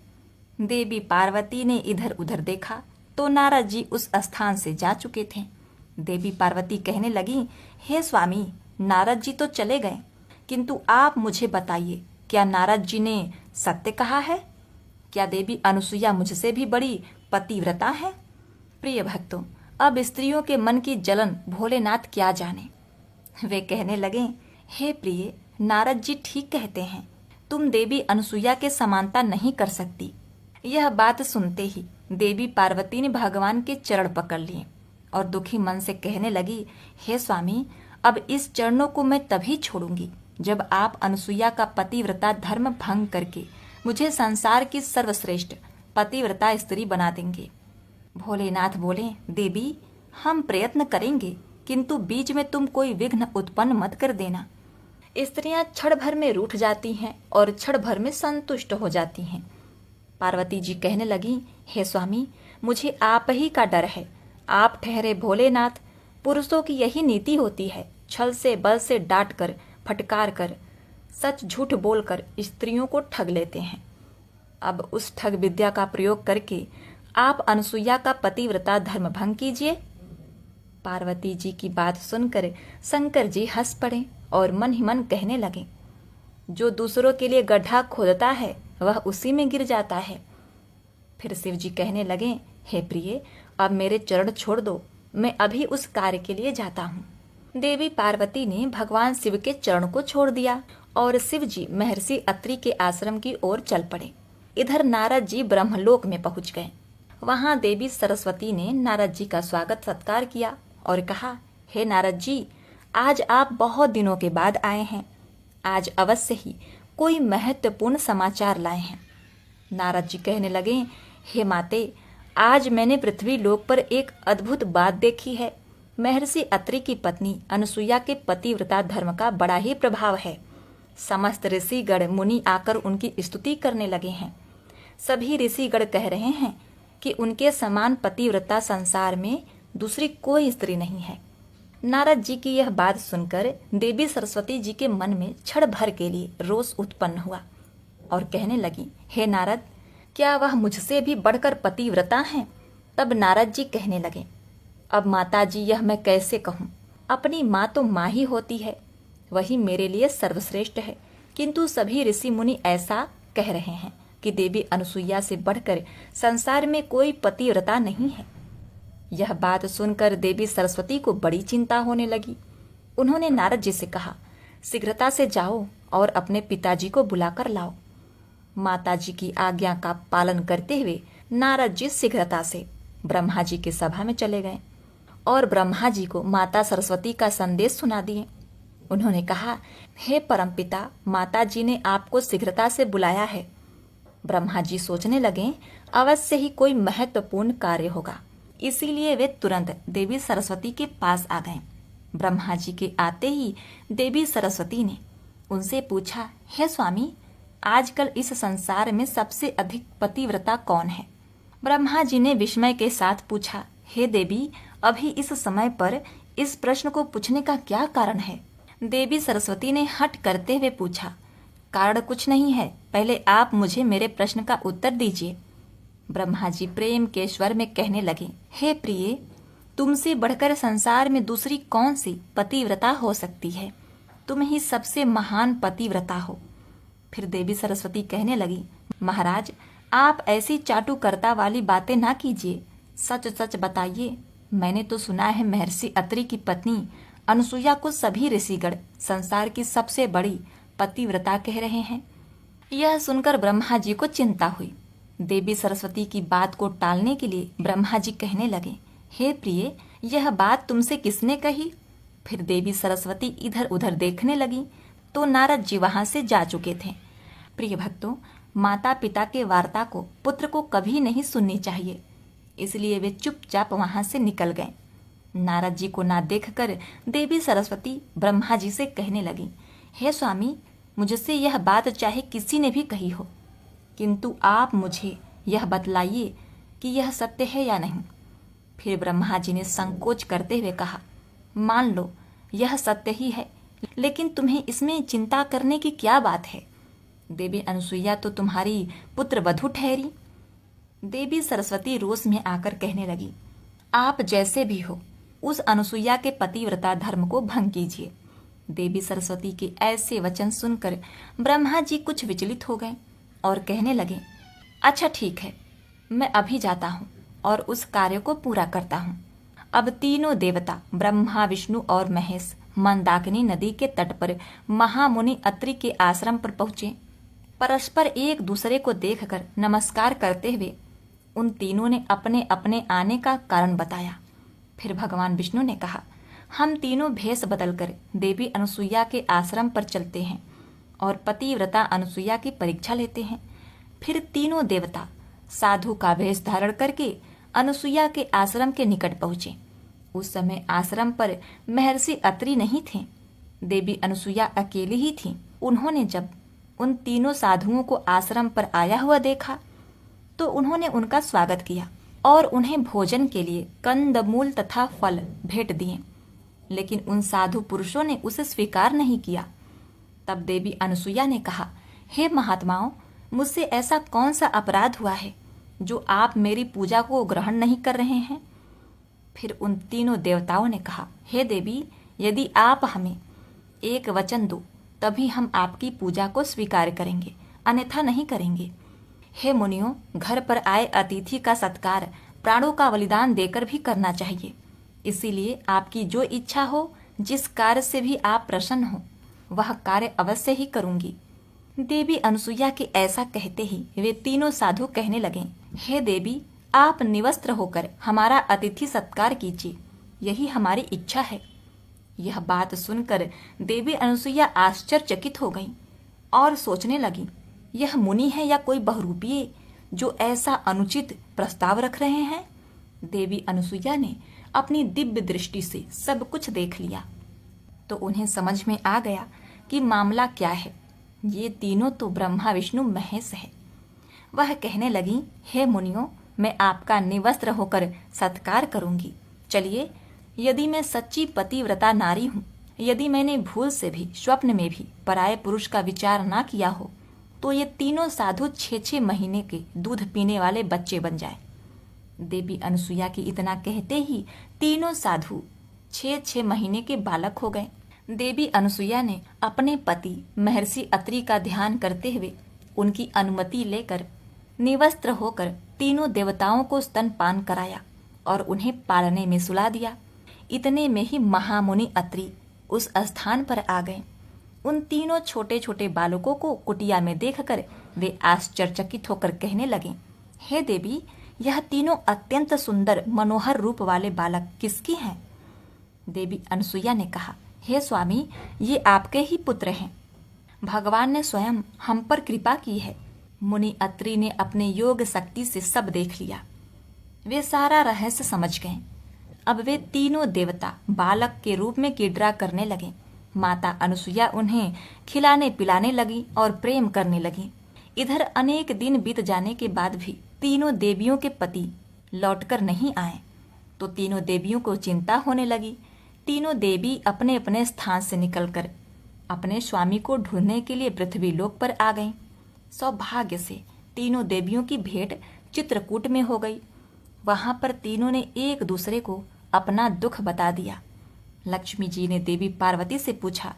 Speaker 1: देवी पार्वती ने इधर उधर देखा तो नारद जी उस स्थान से जा चुके थे। देवी पार्वती कहने लगी, हे स्वामी, नारद जी तो चले गए, किंतु आप मुझे बताइए, क्या नारद जी ने सत्य कहा है? क्या देवी अनुसुईया मुझसे भी बड़ी पतिव्रता है? प्रिय भक्तों, अब स्त्रियों के मन की जलन भोलेनाथ क्या जाने। वे कहने लगे, हे प्रिय, नारद जी ठीक कहते हैं, तुम देवी अनुसुईया के समानता नहीं कर सकती। यह बात सुनते ही देवी पार्वती ने भगवान के चरण पकड़ लिए और दुखी मन से कहने लगी, हे स्वामी, अब इस चरणों को मैं तभी छोड़ूंगी जब आप अनुसुईया का पतिव्रता धर्म भंग करके मुझे संसार की सर्वश्रेष्ठ पतिव्रता स्त्री बना देंगे। भोलेनाथ बोले, देवी, हम प्रयत्न करेंगे, किंतु बीच में तुम कोई विघ्न उत्पन्न मत कर देना। स्त्रियां क्षण भर में रूठ जाती हैं और क्षण भर में संतुष्ट हो जाती हैं। पार्वती जी कहने लगी, हे स्वामी, मुझे आप ही का डर है। आप ठहरे भोलेनाथ, पुरुषों की यही नीति होती है, छल से बल से डांट कर, फटकार कर, सच झूठ बोलकर स्त्रियों को ठग लेते हैं। अब उस ठग विद्या का प्रयोग करके आप अनुसुईया का पतिव्रता धर्म भंग कीजिए। पार्वती जी की बात सुनकर शंकर जी हंस पड़े और मन ही मन कहने लगे, जो दूसरों के लिए गड्ढा खोदता है वह उसी में गिर जाता है। फिर शिव जी कहने लगे, हे प्रिय, अब मेरे चरण छोड़ दो, मैं अभी उस कार्य के लिए जाता हूँ। देवी पार्वती ने भगवान शिव के चरण को छोड़ दिया और शिव जी महर्षि अत्रि के आश्रम की ओर चल पड़े। इधर नारद जी ब्रह्मलोक में पहुंच गए। वहां देवी सरस्वती ने नारद जी का स्वागत सत्कार किया और कहा, हे नारद जी, आज आप बहुत दिनों के बाद आए हैं। आज अवश्य ही कोई महत्वपूर्ण समाचार लाए हैं। नारद जी कहने लगे, हे माते, आज मैंने पृथ्वी लोक पर एक अद्भुत बात देखी है। महर्षि अत्रि की पत्नी अनुसुईया के पतिव्रता धर्म का बड़ा ही प्रभाव है। समस्त ऋषिगण मुनि आकर उनकी स्तुति करने लगे हैं। सभी ऋषिगण कह रहे हैं कि उनके समान पतिव्रता संसार में दूसरी कोई स्त्री नहीं है। नारद जी की यह बात सुनकर देवी सरस्वती जी के मन में क्षण भर के लिए रोष उत्पन्न हुआ और कहने लगी, हे नारद, क्या वह मुझसे भी बढ़कर पतिव्रता हैं? तब नारद जी कहने लगे, अब माता जी, यह मैं कैसे कहूँ? अपनी माँ तो माँ ही होती है, वही मेरे लिए सर्वश्रेष्ठ है, किंतु सभी ऋषि मुनि ऐसा कह रहे हैं कि देवी अनुसुईया से बढ़कर संसार में कोई पतिव्रता नहीं है। यह बात सुनकर देवी सरस्वती को बड़ी चिंता होने लगी। उन्होंने नारद जी से कहा, शीघ्रता से जाओ और अपने पिताजी को बुलाकर लाओ। माताजी की आज्ञा का पालन करते हुए नारद जी शीघ्रता से ब्रह्मा जी की सभा में चले गए और ब्रह्मा जी को माता सरस्वती का संदेश सुना दिए। उन्होंने कहा, हे परमपिता, माता जी ने आपको शीघ्रता से बुलाया है। ब्रह्मा जी सोचने लगे, अवश्य ही कोई महत्वपूर्ण कार्य होगा, इसीलिए वे तुरंत देवी सरस्वती के पास आ गए। ब्रह्मा जी के आते ही देवी सरस्वती ने उनसे पूछा, हे स्वामी, आजकल इस संसार में सबसे अधिक पतिव्रता कौन है? ब्रह्मा जी ने विस्मय के साथ पूछा, हे देवी, अभी इस समय पर इस प्रश्न को पूछने का क्या कारण है? देवी सरस्वती ने हट करते हुए पूछा, कारण कुछ नहीं है, पहले आप मुझे मेरे प्रश्न का उत्तर दीजिए। ब्रह्मा जी प्रेम के स्वर में कहने लगे, हे प्रिय, तुमसे बढ़कर संसार में दूसरी कौन सी पतिव्रता हो सकती है? तुम ही सबसे महान पतिव्रता हो। फिर देवी सरस्वती कहने लगी, महाराज, आप ऐसी चाटुकर्ता वाली बातें ना कीजिए, सच सच बताइए। मैंने तो सुना है महर्षि अत्रि की पत्नी अनुसुईया को सभी ऋषिगण संसार की सबसे बड़ी पतिव्रता कह रहे हैं। यह सुनकर ब्रह्मा जी को चिंता हुई। देवी सरस्वती की बात को टालने के लिए ब्रह्मा जी कहने लगे, हे प्रिय, यह बात तुमसे किसने कही? फिर देवी सरस्वती इधर उधर देखने लगी तो नारद जी वहां से जा चुके थे। प्रिय भक्तों, माता पिता के वार्ता को पुत्र को कभी नहीं सुननी चाहिए, इसलिए वे चुपचाप वहां से निकल गए। नारद जी को ना देखकर देवी सरस्वती ब्रह्मा जी से कहने लगी, हे स्वामी, मुझसे यह बात चाहे किसी ने भी कही हो, किंतु आप मुझे यह बतलाइए कि यह सत्य है या नहीं। फिर ब्रह्मा जी ने संकोच करते हुए कहा, मान लो यह सत्य ही है, लेकिन तुम्हें इसमें चिंता करने की क्या बात है? देवी अनुसुईया तो तुम्हारी पुत्र वधू ठहरी। देवी सरस्वती रोष में आकर कहने लगी, आप जैसे भी हो, उस अनुसुईया के पतिव्रता धर्म को भंग कीजिए। देवी सरस्वती के ऐसे वचन सुनकर ब्रह्मा जी कुछ विचलित हो गए और कहने लगे, अच्छा ठीक है, मैं अभी जाता हूँ और उस कार्य को पूरा करता हूँ। अब तीनों देवता ब्रह्मा, विष्णु और महेश मंदाकिनी नदी के तट पर महामुनि अत्रि के आश्रम पर पहुंचे। परस्पर एक दूसरे को देखकर नमस्कार करते हुए उन तीनों ने अपने अपने आने का कारण बताया। फिर भगवान विष्णु ने कहा, हम तीनों भेष बदलकर देवी अनुसुईया के आश्रम पर चलते हैं और पतिव्रता अनुसुईया की परीक्षा लेते हैं। फिर तीनों देवता साधु का वेश धारण करके अनुसुईया के आश्रम के निकट पहुंचे। उस समय आश्रम पर महर्षि अत्रि नहीं थे, देवी अनुसुईया अकेली ही थी। उन्होंने जब उन तीनों साधुओं को आश्रम पर आया हुआ देखा तो उन्होंने उनका स्वागत किया और उन्हें भोजन के लिए कंदमूल तथा फल भेंट दिए, लेकिन उन साधु पुरुषों ने उसे स्वीकार नहीं किया। तब देवी अनुसुईया ने कहा, हे महात्माओं, मुझसे ऐसा कौन सा अपराध हुआ है जो आप मेरी पूजा को ग्रहण नहीं कर रहे हैं? फिर उन तीनों देवताओं ने कहा, हे देवी, यदि आप हमें एक वचन दो तभी हम आपकी पूजा को स्वीकार करेंगे, अन्यथा नहीं करेंगे। हे मुनियों, घर पर आए अतिथि का सत्कार प्राणों का बलिदान देकर भी करना चाहिए। इसीलिए आपकी जो इच्छा हो, जिस कार्य से भी आप प्रसन्न हो, वह कार्य अवश्य ही करूंगी। देवी अनुसुईया के ऐसा कहते ही वे तीनों साधु कहने लगे, हे देवी, आप निवस्त्र होकर हमारा अतिथि सत्कार कीजिए, यही हमारी इच्छा है। यह बात सुनकर देवी अनुसुईया आश्चर्यचकित हो गई और सोचने लगी, यह मुनि है या कोई बहुरूपीय जो ऐसा अनुचित प्रस्ताव रख रहे हैं? देवी अनुसुईया ने अपनी दिव्य दृष्टि से सब कुछ देख लिया तो उन्हें समझ में आ गया कि मामला क्या है। ये तीनों तो ब्रह्मा, विष्णु, महेश है। वह कहने लगी, हे मुनियों, मैं आपका निवस्त्र होकर सत्कार करूंगी। चलिए, यदि मैं सच्ची पतिव्रता नारी हूँ, यदि मैंने भूल से भी स्वप्न में भी पराये पुरुष का विचार ना किया हो, तो ये तीनों साधु 6-6 महीने के दूध पीने वाले बच्चे बन जाए। देवी अनुसुईया की इतना कहते ही तीनों साधु 6-6 महीने के बालक हो गए। देवी अनुसुईया ने अपने पति महर्षि अत्रि का ध्यान करते हुए उनकी अनुमति लेकर निवस्त्र होकर तीनों देवताओं को स्तनपान कराया और उन्हें पालने में सुला दिया। इतने में ही महामुनि अत्रि उस स्थान पर आ गए। उन तीनों छोटे छोटे बालकों को कुटिया में देखकर वे आश्चर्यचकित होकर कहने लगे, हे देवी, यह तीनों अत्यंत सुंदर मनोहर रूप वाले बालक किसकी हैं? देवी अनुसुईया ने कहा, हे स्वामी, ये आपके ही पुत्र हैं। भगवान ने स्वयं हम पर कृपा की है। मुनि अत्रि ने अपने योग शक्ति से सब देख लिया। वे सारा रहस्य समझ गए। अब वे तीनों देवता बालक के रूप में क्रीड़ा करने लगे। माता अनसुईया उन्हें खिलाने पिलाने लगी और प्रेम करने लगी। इधर अनेक दिन बीत जाने के बाद भी तीनों देवियों के पति लौटकर नहीं आए तो तीनों देवियों को चिंता होने लगी। तीनों देवी अपने अपने स्थान से निकलकर अपने स्वामी को ढूंढने के लिए पृथ्वी लोक पर आ गईं। सौभाग्य से तीनों देवियों की भेंट चित्रकूट में हो गई। वहां पर तीनों ने एक दूसरे को अपना दुख बता दिया। लक्ष्मी जी ने देवी पार्वती से पूछा,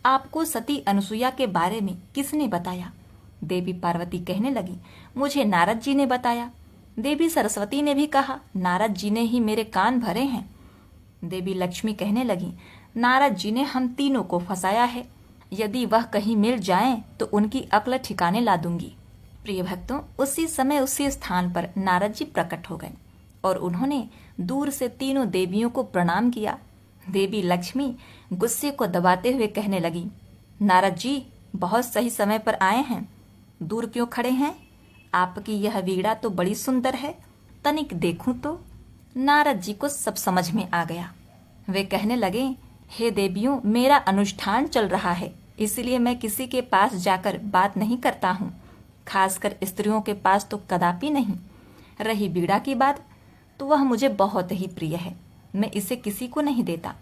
Speaker 1: आपको सती अनसुईया के बारे में किसने बताया? देवी पार्वती कहने लगी, मुझे नारद जी ने बताया। देवी सरस्वती ने भी कहा, नारद जी ने ही मेरे कान भरे हैं। देवी लक्ष्मी कहने लगी, नारद जी ने हम तीनों को फंसाया है। यदि वह कहीं मिल जाएं तो उनकी अक्ल ठिकाने ला दूंगी। प्रिय भक्तों, उसी समय उसी स्थान पर नारद जी प्रकट हो गए और उन्होंने दूर से तीनों देवियों को प्रणाम किया। देवी लक्ष्मी गुस्से को दबाते हुए कहने लगी, नारद जी बहुत सही समय पर आए हैं। दूर क्यों खड़े हैं? आपकी यह वीणा तो बड़ी सुंदर है, तनिक देखूं तो। नारद जी को सब समझ में आ गया। वे कहने लगे, हे देवियों, मेरा अनुष्ठान चल रहा है, इसलिए मैं किसी के पास जाकर बात नहीं करता हूँ, खासकर स्त्रियों के पास तो कदापि नहीं। रही वीणा की बात, तो वह मुझे बहुत ही प्रिय है, मैं इसे किसी को नहीं देता।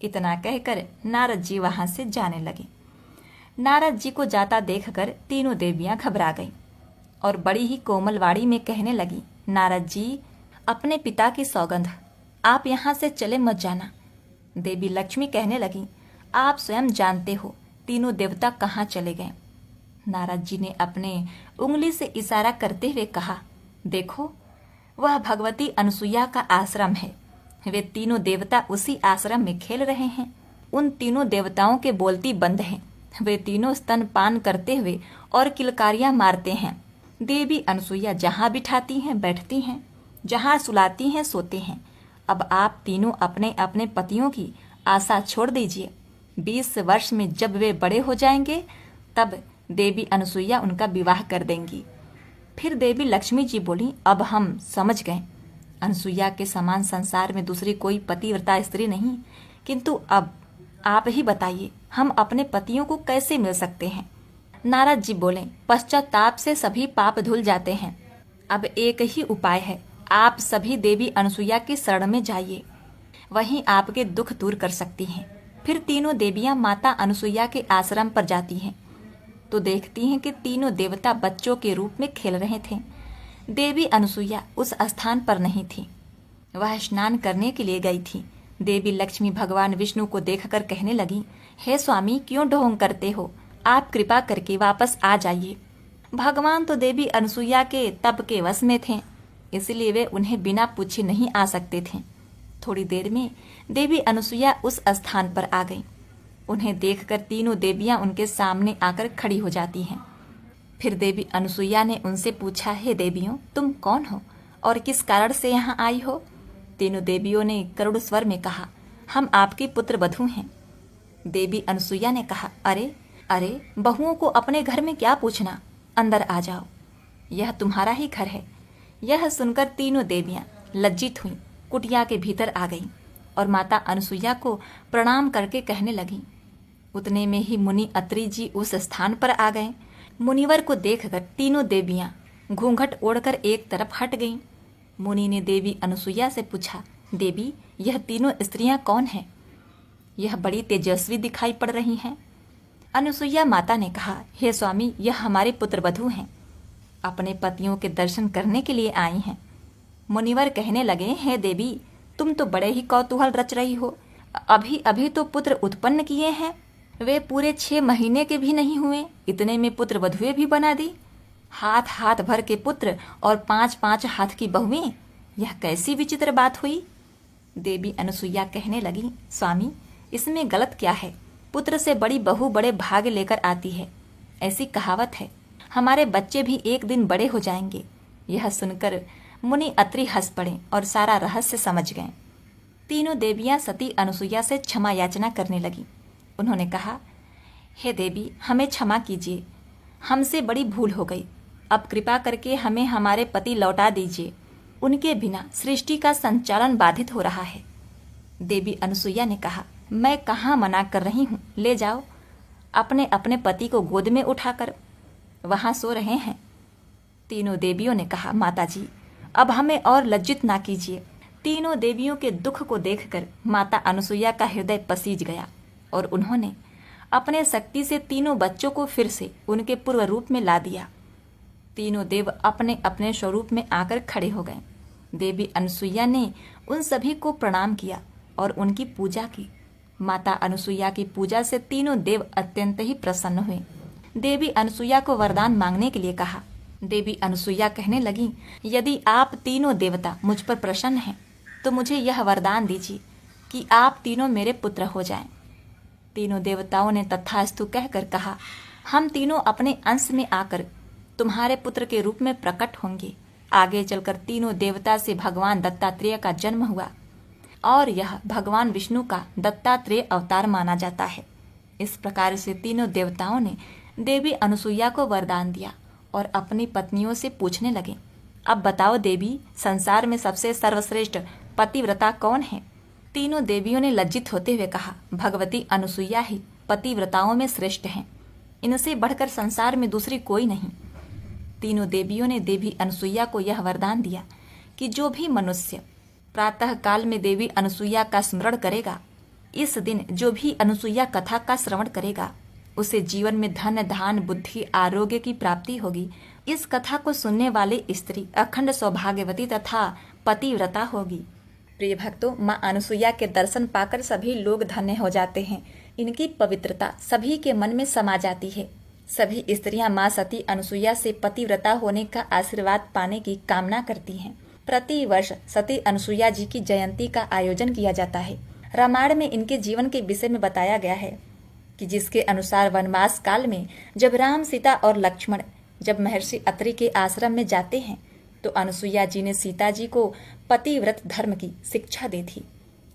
Speaker 1: इतना कहकर नारद जी वहां से जाने लगे। नारद जी को जाता देखकर तीनों देवियां घबरा गईं और बड़ी ही कोमल वाणी में कहने लगी, नारद जी, अपने पिता की सौगंध, आप यहाँ से चले मत जाना। देवी लक्ष्मी कहने लगी, आप स्वयं जानते हो तीनों देवता कहाँ चले गए। नारद जी ने अपने उंगली से इशारा करते हुए कहा, देखो वह भगवती अनसुईया का आश्रम है। वे तीनों देवता उसी आश्रम में खेल रहे हैं। उन तीनों देवताओं के बोलती बंद हैं। वे तीनों स्तनपान करते हुए और किलकारियां मारते हैं। देवी अनसुईया जहाँ बिठाती हैं बैठती हैं, जहाँ सुलाती हैं सोते हैं। अब आप तीनों अपने अपने पतियों की आशा छोड़ दीजिए। 20 वर्ष में जब वे बड़े हो जाएंगे तब देवी अनसुईया उनका विवाह कर देंगी। फिर देवी लक्ष्मी जी बोली, अब हम समझ गए, अनसुईया के समान संसार में दूसरी कोई पतिव्रता स्त्री नहीं, किंतु अब आप ही बताइए, हम अपने पतियों को कैसे मिल सकते हैं? नारद जी बोले, पश्चाताप से सभी पाप धुल जाते हैं। अब एक ही उपाय है, आप सभी देवी अनसुईया की शरण में जाइए, वहीं आपके दुख दूर कर सकती हैं। फिर तीनों देवियां माता अनसुईया के आश्रम पर जाती हैं तो देखती हैं कि तीनों देवता बच्चों के रूप में खेल रहे थे। देवी अनसुईया उस स्थान पर नहीं थी, वह स्नान करने के लिए गई थी। देवी लक्ष्मी भगवान विष्णु को देखकर कहने लगी, हे स्वामी, क्यों ढोंग करते हो? आप कृपा करके वापस आ जाइए। भगवान तो देवी अनसुईया के तप के वश में थे, इसलिए वे उन्हें बिना पूछे नहीं आ सकते थे। थोड़ी देर में देवी अनसुईया उस स्थान पर आ गई। उन्हें देखकर तीनों देवियां उनके सामने आकर खड़ी हो जाती हैं। फिर देवी अनसुईया ने उनसे पूछा, हे देवियों, तुम कौन हो और किस कारण से यहाँ आई हो? तीनों देवियों ने करुण स्वर में कहा, हम आपकी पुत्र वधू हैं। देवी अनसुईया ने कहा, अरे अरे, बहुओं को अपने घर में क्या पूछना, अंदर आ जाओ, यह तुम्हारा ही घर है। यह सुनकर तीनों देवियां लज्जित हुईं, कुटिया के भीतर आ गईं और माता अनसुईया को प्रणाम करके कहने लगीं। उतने में ही मुनि अत्रि जी उस स्थान पर आ गए। मुनिवर को देखकर तीनों देवियां घूंघट ओढ़कर एक तरफ हट गईं। मुनि ने देवी अनसुईया से पूछा, देवी, यह तीनों स्त्रियां कौन हैं? यह बड़ी तेजस्वी दिखाई पड़ रही हैं। अनसुईया माता ने कहा, हे स्वामी, यह हमारे पुत्र वधू हैं, अपने पतियों के दर्शन करने के लिए आई हैं। मुनिवर कहने लगे, हे देवी, तुम तो बड़े ही कौतूहल रच रही हो। अभी अभी तो पुत्र उत्पन्न किए हैं, वे पूरे 6 महीने के भी नहीं हुए, इतने में पुत्र वधुएं भी बना दी। हाथ हाथ भर के पुत्र और 5-5 हाथ की बहुएं, यह कैसी विचित्र बात हुई? देवी अनसुईया कहने लगी, स्वामी, इसमें गलत क्या है? पुत्र से बड़ी बहू बड़े भाग लेकर आती है, ऐसी कहावत है। हमारे बच्चे भी एक दिन बड़े हो जाएंगे। यह सुनकर मुनि अत्रि हंस पड़े और सारा रहस्य समझ गए। तीनों देवियां सती अनसुईया से क्षमा याचना करने लगी। उन्होंने कहा, हे देवी, हमें क्षमा कीजिए, हमसे बड़ी भूल हो गई। अब कृपा करके हमें हमारे पति लौटा दीजिए, उनके बिना सृष्टि का संचालन बाधित हो रहा है। देवी अनसुईया ने कहा, मैं कहाँ मना कर रही हूँ, ले जाओ। अपने अपने पति को गोद में उठाकर वहाँ सो रहे हैं। तीनों देवियों ने कहा, माता जी अब हमें और लज्जित ना कीजिए। तीनों देवियों के दुख को देखकर माता अनुसुईया का हृदय पसीज गया और उन्होंने अपने शक्ति से तीनों बच्चों को फिर से उनके पूर्व रूप में ला दिया। तीनों देव अपने अपने स्वरूप में आकर खड़े हो गए। देवी अनुसुईया ने उन सभी को प्रणाम किया और उनकी पूजा की। माता अनुसुईया की पूजा से तीनों देव अत्यंत ही प्रसन्न हुए। देवी अनुसुईया को वरदान मांगने के लिए कहा। देवी अनुसुईया कहने लगी, यदि आप तीनों देवता मुझ पर प्रसन्न हैं तो मुझे यह वरदान दीजिए कि आप तीनों मेरे पुत्र हो जाएं। तीनों देवताओं ने तथास्तु कहकर कहा, हम तीनों अपने अंश में आकर तुम्हारे पुत्र के रूप में प्रकट होंगे। आगे चलकर तीनों देवता से भगवान दत्तात्रेय का जन्म हुआ और यह भगवान विष्णु का दत्तात्रेय अवतार माना जाता है। इस प्रकार से तीनों देवताओं ने देवी अनुसुईया को वरदान दिया और अपनी पत्नियों से पूछने लगे, अब बताओ देवी, संसार में सबसे सर्वश्रेष्ठ पतिव्रता कौन है? तीनों देवियों ने लज्जित होते हुए कहा, भगवती अनुसुईया ही पतिव्रताओं में श्रेष्ठ हैं। इनसे बढ़कर संसार में दूसरी कोई नहीं। तीनों देवियों ने देवी अनुसुईया को यह वरदान दिया कि जो भी मनुष्य प्रातः काल में देवी अनुसुईया का स्मरण करेगा, इस दिन जो भी अनुसुईया कथा का श्रवण करेगा, उसे जीवन में धन धान बुद्धि आरोग्य की प्राप्ति होगी। इस कथा को सुनने वाली स्त्री अखंड सौभाग्यवती तथा पतिव्रता होगी। प्रिय भक्तों, माँ अनुसुईया के दर्शन पाकर सभी लोग धन्य हो जाते हैं। इनकी पवित्रता सभी के मन में समा जाती है। सभी स्त्रियां माँ सती अनुसुईया से पतिव्रता होने का आशीर्वाद पाने की कामना करती हैं। प्रति वर्ष सती अनुसुईया जी की जयंती का आयोजन किया जाता है। रामायण में इनके जीवन के विषय में बताया गया है कि जिसके अनुसार वनवास काल में जब राम, सीता और लक्ष्मण जब महर्षि अत्रि के आश्रम में जाते हैं तो अनुसुईया जी ने सीता जी को पतिव्रत धर्म की शिक्षा दी थी।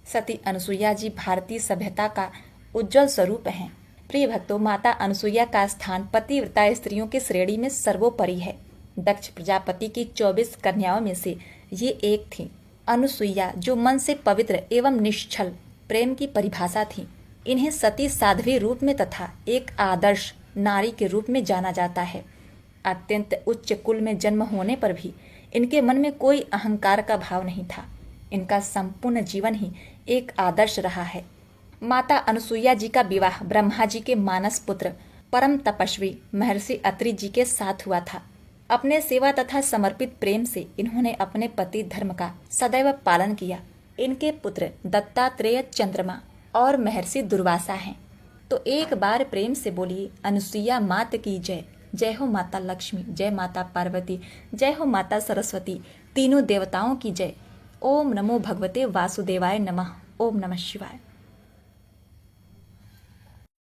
Speaker 1: सती अनुसुईया जी भारतीय सभ्यता का उज्जवल स्वरूप हैं। प्रिय भक्तों, माता अनुसुईया का स्थान पतिव्रता स्त्रियों की श्रेणी में सर्वोपरि है। दक्ष प्रजापति की 24 कन्याओं में से ये एक थी। अनुसुईया जो मन से पवित्र एवं निश्चल प्रेम की परिभाषा थी। इन्हें सती साध्वी रूप में तथा एक आदर्श नारी के रूप में जाना जाता है। अत्यंत उच्च कुल में जन्म होने पर भी इनके मन में कोई अहंकार का भाव नहीं था। इनका संपूर्ण जीवन ही एक आदर्श रहा है। माता अनुसुईया जी का विवाह ब्रह्मा जी के मानस पुत्र परम तपस्वी महर्षि अत्रि जी के साथ हुआ था। अपने सेवा तथा समर्पित प्रेम से इन्होंने अपने पति धर्म का सदैव पालन किया। इनके पुत्र दत्तात्रेय, चंद्रमा और महर्षि दुर्वासा हैं। तो एक बार प्रेम से बोलिए, अनुसुईया मात की जय। जय हो माता लक्ष्मी, जय माता पार्वती, जय हो माता सरस्वती, तीनों देवताओं की जय। ओम नमो भगवते वासुदेवाय नमः। ओम नमः शिवाय।